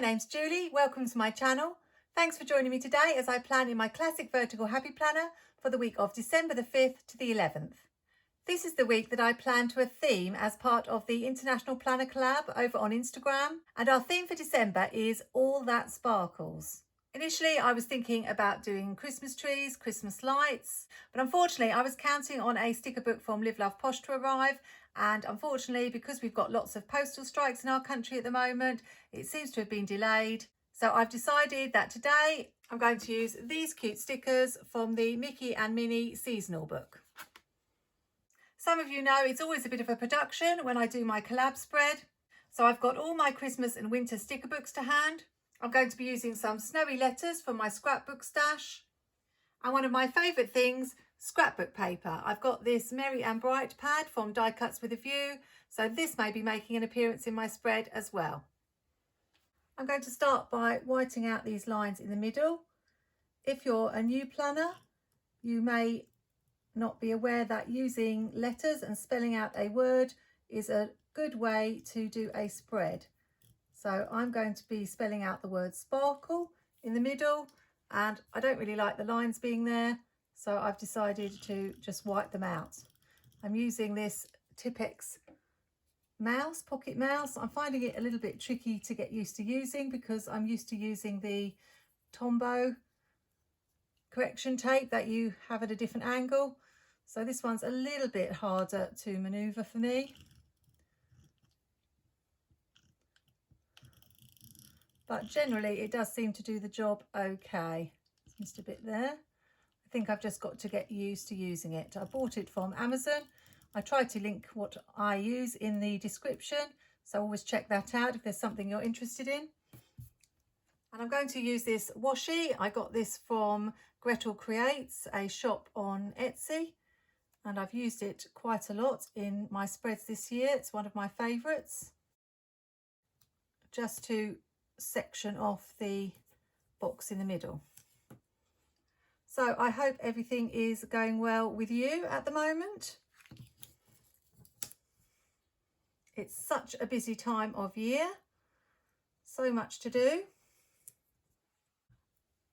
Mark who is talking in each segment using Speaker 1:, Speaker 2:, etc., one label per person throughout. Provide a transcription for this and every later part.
Speaker 1: My name's Julie, welcome to my channel. Thanks for joining me today as I plan in my classic vertical happy planner for the week of December the 5th to the 11th. This is the week that I plan to a theme as part of the International Planner Collab over on Instagram, and our theme for December is All That Sparkles. Initially I was thinking about doing Christmas trees, Christmas lights, but unfortunately I was counting on a sticker book from Live Love Posh to arrive, and unfortunately because we've got lots of postal strikes in our country at the moment, it seems to have been delayed. So I've decided that today I'm going to use these cute stickers from the Mickey and Minnie seasonal book. Some of you know it's always a bit of a production when I do my collab spread. So I've got all my Christmas and winter sticker books to hand. I'm going to be using some snowy letters from my scrapbook stash. And one of my favourite things, scrapbook paper. I've got this Merry and Bright pad from Die Cuts with a View. So this may be making an appearance in my spread as well. I'm going to start by whiting out these lines in the middle. If you're a new planner, you may not be aware that using letters and spelling out a word is a good way to do a spread. So I'm going to be spelling out the word sparkle in the middle, and I don't really like the lines being there, so I've decided to just white them out. I'm using this Tipex mouse, pocket mouse. I'm finding it a little bit tricky to get used to using because I'm used to using the Tombow correction tape that you have at a different angle. So this one's a little bit harder to maneuver for me. But generally it does seem to do the job okay. It's missed a bit there. I think I've just got to get used to using it. I bought it from Amazon. I try to link what I use in the description, so always check that out if there's something you're interested in. And I'm going to use this washi. I got this from Gretel Creates, a shop on Etsy, and I've used it quite a lot in my spreads this year. It's one of my favourites. Just to section off the box in the middle. So I hope everything is going well with you at the moment. It's such a busy time of year, so much to do.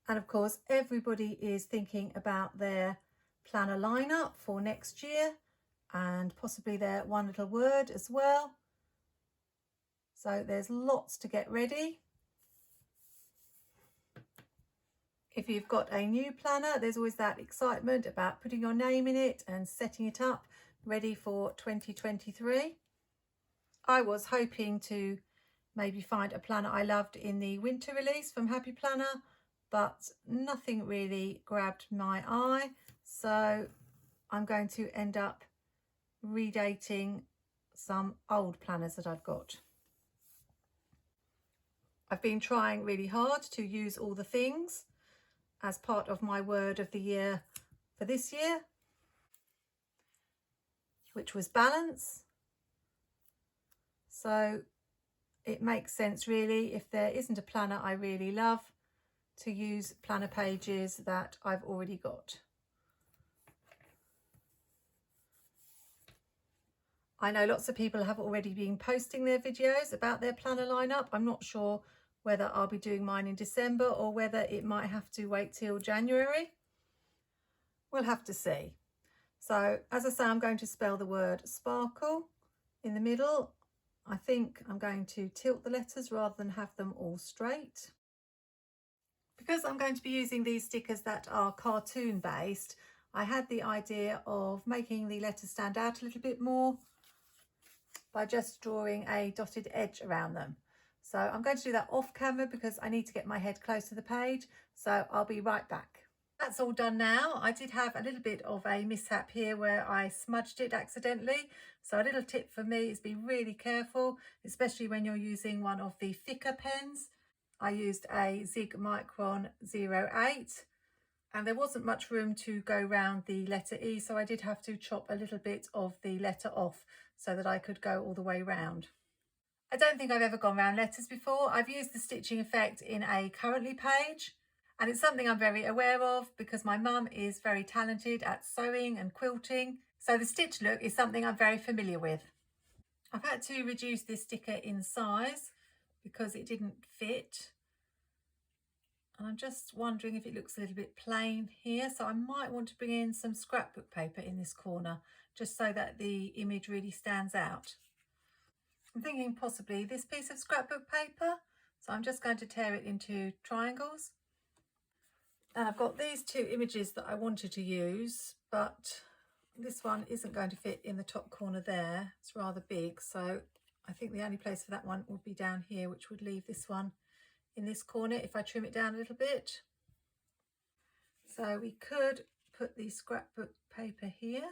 Speaker 1: And of course everybody is thinking about their planner lineup for next year and possibly their one little word as well. So there's lots to get ready. If you've got a new planner, there's always that excitement about putting your name in it and setting it up ready for 2023. I was hoping to maybe find a planner I loved in the winter release from Happy Planner, but nothing really grabbed my eye. So I'm going to end up redating some old planners that I've got. I've been trying really hard to use all the things as part of my word of the year for this year, which was balance. So it makes sense really, if there isn't a planner I really love, to use planner pages that I've already got. I know lots of people have already been posting their videos about their planner lineup. I'm not sure whether I'll be doing mine in December or whether it might have to wait till January. We'll have to see. So as I say, I'm going to spell the word sparkle in the middle. I think I'm going to tilt the letters rather than have them all straight. Because I'm going to be using these stickers that are cartoon based, I had the idea of making the letters stand out a little bit more by just drawing a dotted edge around them. So I'm going to do that off camera because I need to get my head close to the page. So I'll be right back. That's all done now. I did have a little bit of a mishap here where I smudged it accidentally. So a little tip for me is be really careful, especially when you're using one of the thicker pens. I used a Zig Micron 08 and there wasn't much room to go round the letter E, so I did have to chop a little bit of the letter off so that I could go all the way round. I don't think I've ever gone round letters before. I've used the stitching effect in a currently page, and it's something I'm very aware of because my mum is very talented at sewing and quilting. So the stitch look is something I'm very familiar with. I've had to reduce this sticker in size because it didn't fit. And I'm just wondering if it looks a little bit plain here. So I might want to bring in some scrapbook paper in this corner, just so that the image really stands out. I'm thinking possibly this piece of scrapbook paper. So I'm just going to tear it into triangles. And I've got these two images that I wanted to use, but this one isn't going to fit in the top corner there. It's rather big. So I think the only place for that one would be down here, which would leave this one in this corner if I trim it down a little bit. So we could put the scrapbook paper here,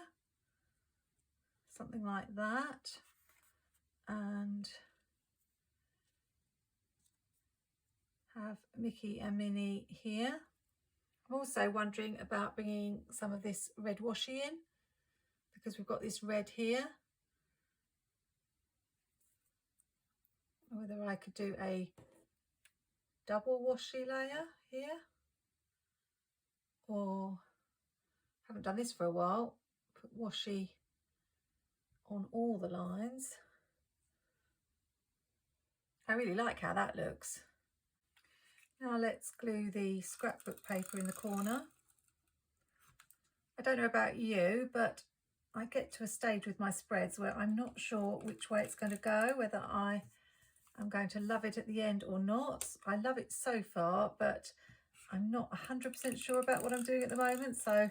Speaker 1: something like that, and have Mickey and Minnie here. I'm also wondering about bringing some of this red washi in, because we've got this red here. Whether I could do a double washi layer here, or haven't done this for a while, put washi on all the lines. I really like how that looks. Now let's glue the scrapbook paper in the corner. I don't know about you, but I get to a stage with my spreads where I'm not sure which way it's going to go, whether I am going to love it at the end or not. I love it so far, but I'm not 100% sure about what I'm doing at the moment, so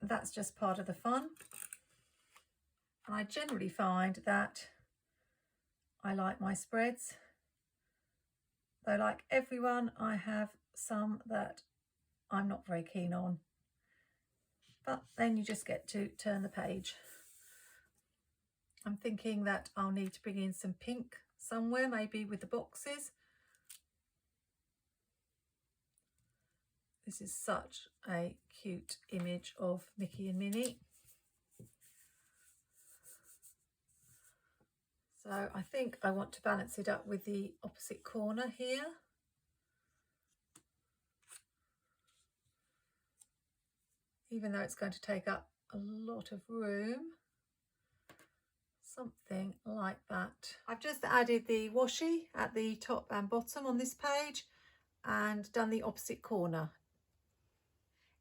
Speaker 1: that's just part of the fun. And I generally find that I like my spreads. Though like everyone, I have some that I'm not very keen on. But then you just get to turn the page. I'm thinking that I'll need to bring in some pink somewhere, maybe with the boxes. This is such a cute image of Mickey and Minnie. So I think I want to balance it up with the opposite corner here. Even though it's going to take up a lot of room. Something like that. I've just added the washi at the top and bottom on this page and done the opposite corner.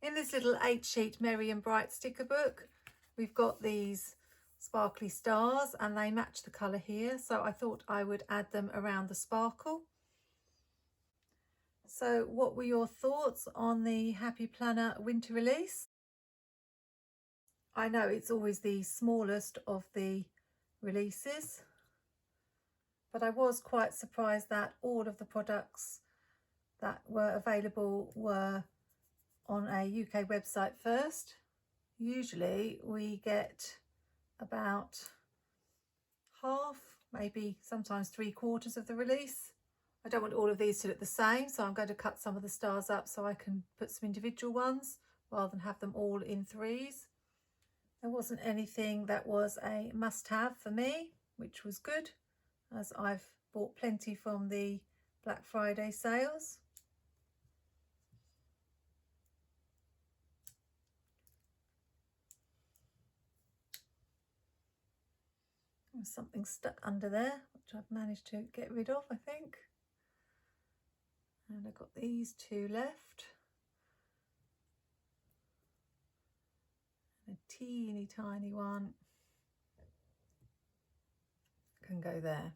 Speaker 1: In this little 8-sheet Merry and Bright sticker book, we've got these sparkly stars and they match the colour here, so I thought I would add them around the sparkle. So what were your thoughts on the Happy Planner winter release? I know it's always the smallest of the releases, but I was quite surprised that all of the products that were available were on a UK website first. Usually we get about half, maybe sometimes 3/4 of the release. I don't want all of these to look the same, so I'm going to cut some of the stars up so I can put some individual ones rather than have them all in threes. There wasn't anything that was a must-have for me, which was good, as I've bought plenty from the Black Friday sales. There's something stuck under there, which I've managed to get rid of, I think. And I've got these two left. A teeny tiny one can go there.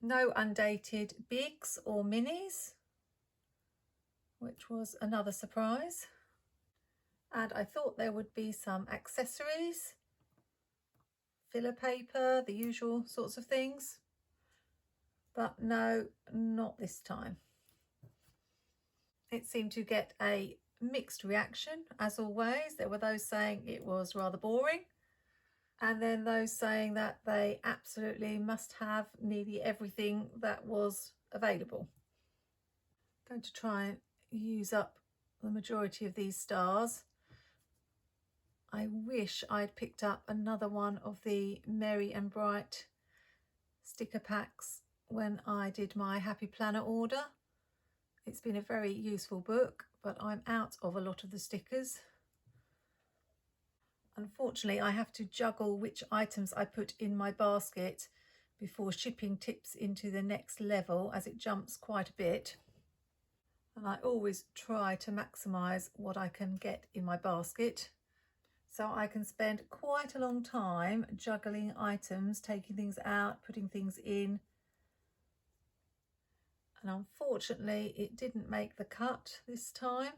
Speaker 1: No undated bigs or minis, which was another surprise. And I thought there would be some accessories, filler paper, the usual sorts of things, but no, not this time. It seemed to get a mixed reaction, as always. There were those saying it was rather boring, and then those saying that they absolutely must have nearly everything that was available. I'm going to try and use up the majority of these stars. I wish I'd picked up another one of the Merry and Bright sticker packs when I did my Happy Planner order. It's been a very useful book, but I'm out of a lot of the stickers. Unfortunately, I have to juggle which items I put in my basket before shipping tips into the next level, as it jumps quite a bit. And I always try to maximise what I can get in my basket, so I can spend quite a long time juggling items, taking things out, putting things in. And unfortunately it didn't make the cut this time,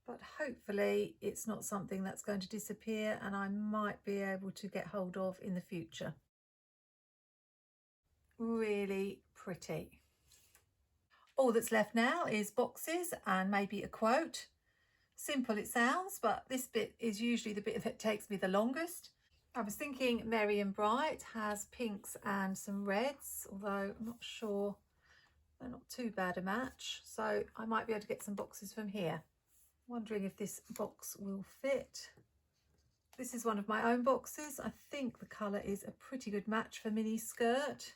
Speaker 1: but hopefully it's not something that's going to disappear and I might be able to get hold of in the future. Really pretty. All that's left now is boxes and maybe a quote. Simple it sounds, but this bit is usually the bit that takes me the longest. I was thinking Merry and Bright has pinks and some reds, although I'm not sure they're not too bad a match, so I might be able to get some boxes from here. Wondering if this box will fit. This is one of my own boxes. I think the colour is a pretty good match for mini skirt,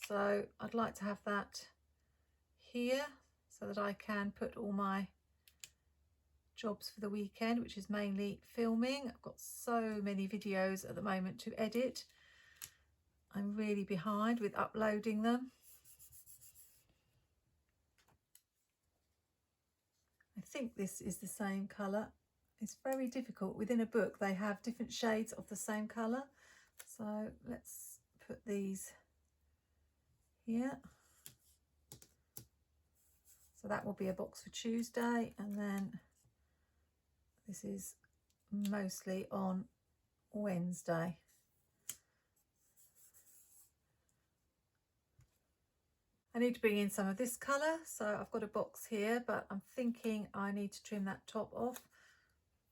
Speaker 1: so I'd like to have that here so that I can put all my jobs for the weekend, which is mainly filming. I've got so many videos at the moment to edit. I'm really behind with uploading them. I think this is the same colour. It's very difficult. Within a book they have different shades of the same colour. So let's put these here. So that will be a box for Tuesday, and then this is mostly on Wednesday. I need to bring in some of this colour, so I've got a box here, but I'm thinking I need to trim that top off,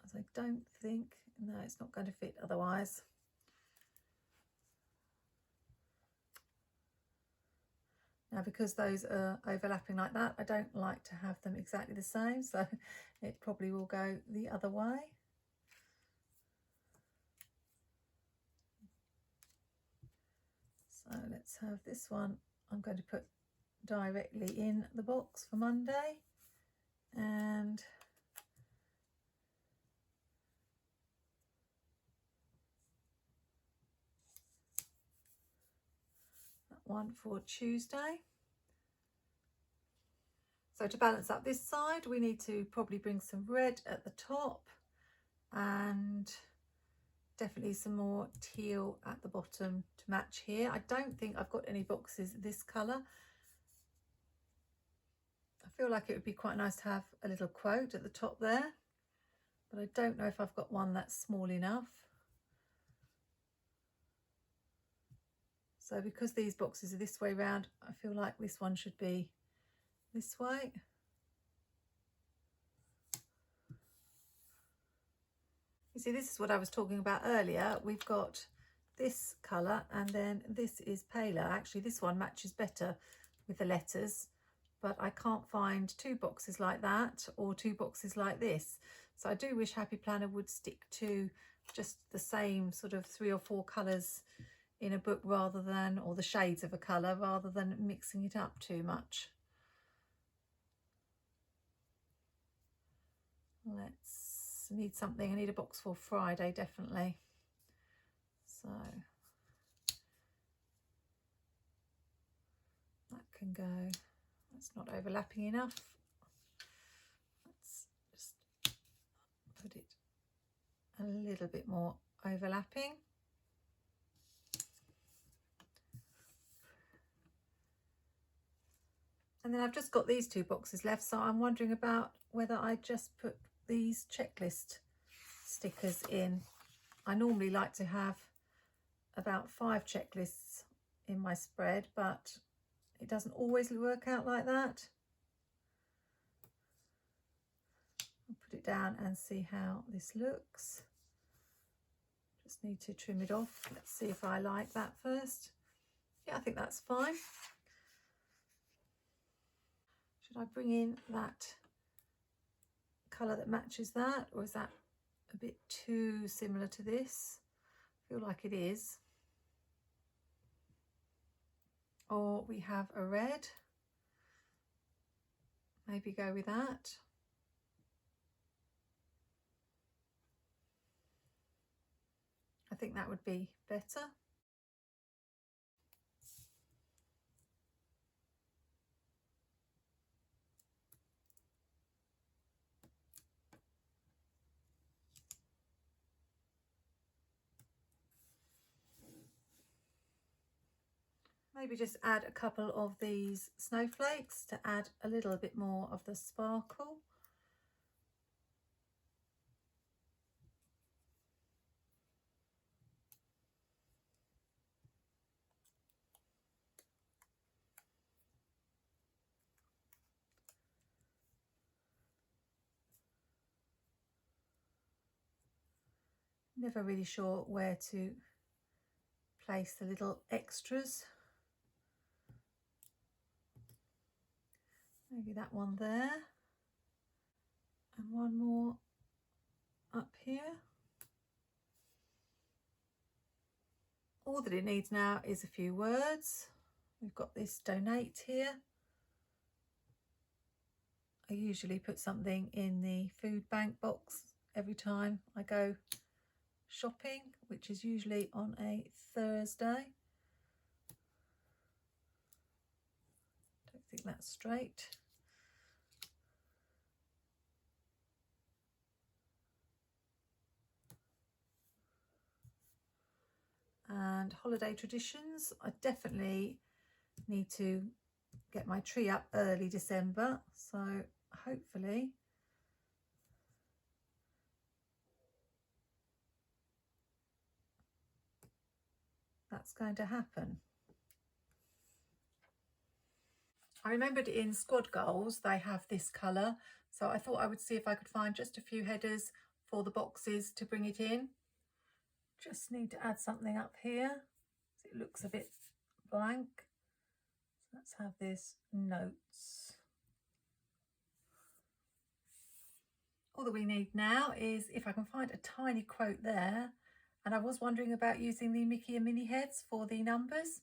Speaker 1: as I don't think, no, it's not going to fit otherwise. Now, because those are overlapping like that, I don't like to have them exactly the same, so it probably will go the other way. So let's have this one. I'm going to put directly in the box for Monday, and that one for Tuesday. So to balance up this side, we need to probably bring some red at the top and definitely some more teal at the bottom to match here. I don't think I've got any boxes this colour. I feel like it would be quite nice to have a little quote at the top there, but I don't know if I've got one that's small enough. So because these boxes are this way round, I feel like this one should be this way. You see, this is what I was talking about earlier. We've got this colour and then this is paler. Actually, this one matches better with the letters, but I can't find two boxes like that or two boxes like this. So I do wish Happy Planner would stick to just the same sort of 3 or 4 colours in a book rather than, or the shades of a colour, rather than mixing it up too much. Let's need something. I need a box for Friday, definitely. So that can go. That's not overlapping enough. Let's just put it a little bit more overlapping. And then I've just got these 2 boxes left, so I'm wondering about whether I just put these checklist stickers in. I normally like to have about 5 checklists in my spread, but it doesn't always work out like that. I'll put it down and see how this looks. Just need to trim it off. Let's see if I like that first. Yeah, I think that's fine. Should I bring in that colour that matches that, or is that a bit too similar to this? I feel like it is. Or we have a red. Maybe go with that. I think that would be better. Maybe just add a couple of these snowflakes to add a little bit more of the sparkle. Never really sure where to place the little extras. Maybe that one there, and one more up here. All that it needs now is a few words. We've got this donate here. I usually put something in the food bank box every time I go shopping, which is usually on a Thursday. Don't think that's straight. And holiday traditions, I definitely need to get my tree up early December, so hopefully that's going to happen. I remembered in squad goals they have this colour, so I thought I would see if I could find just a few headers for the boxes to bring it in. Just need to add something up here. It looks a bit blank. So let's have this notes. All that we need now is if I can find a tiny quote there, and I was wondering about using the Mickey and Minnie heads for the numbers.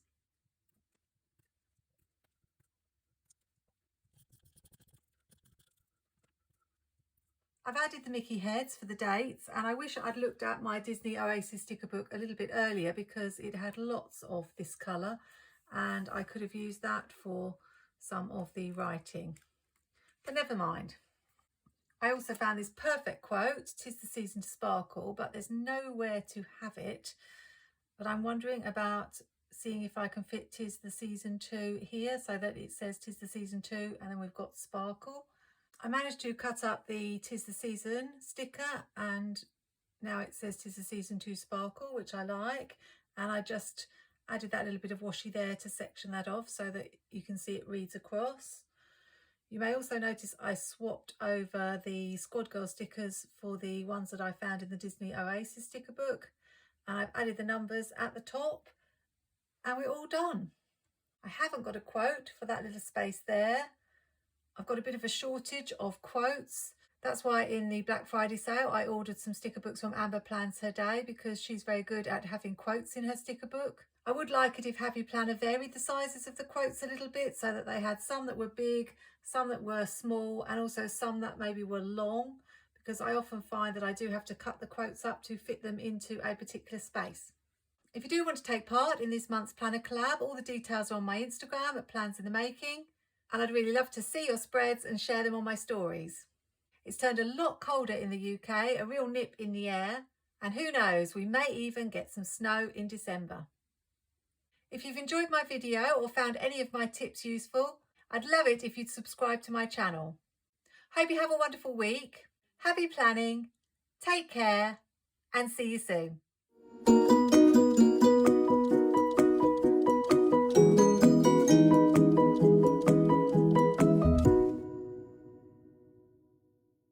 Speaker 1: I've added the Mickey heads for the dates, and I wish I'd looked at my Disney Oasis sticker book a little bit earlier because it had lots of this colour and I could have used that for some of the writing. But never mind. I also found this perfect quote, "'Tis the season to sparkle," but there's nowhere to have it. But I'm wondering about seeing if I can fit "'Tis the season to" here so that it says "'Tis the season to" and then we've got sparkle. I managed to cut up the "'Tis the season" sticker and now it says "'Tis the season to sparkle," which I like, and I just added that little bit of washi there to section that off so that you can see it reads across. You may also notice I swapped over the Squad Girl stickers for the ones that I found in the Disney Oasis sticker book, and I've added the numbers at the top and we're all done. I haven't got a quote for that little space there. I've got a bit of a shortage of quotes. That's why in the Black Friday sale I ordered some sticker books from Amber Plans Her Day, because she's very good at having quotes in her sticker book. I would like it if Happy Planner varied the sizes of the quotes a little bit so that they had some that were big, some that were small, and also some that maybe were long, because I often find that I do have to cut the quotes up to fit them into a particular space. If you do want to take part in this month's Planner Collab, all the details are on my Instagram at Plans in the Making, and I'd really love to see your spreads and share them on my stories. It's turned a lot colder in the UK, a real nip in the air, and who knows, we may even get some snow in December. If you've enjoyed my video or found any of my tips useful, I'd love it if you'd subscribe to my channel. Hope you have a wonderful week. Happy planning, take care, and see you soon.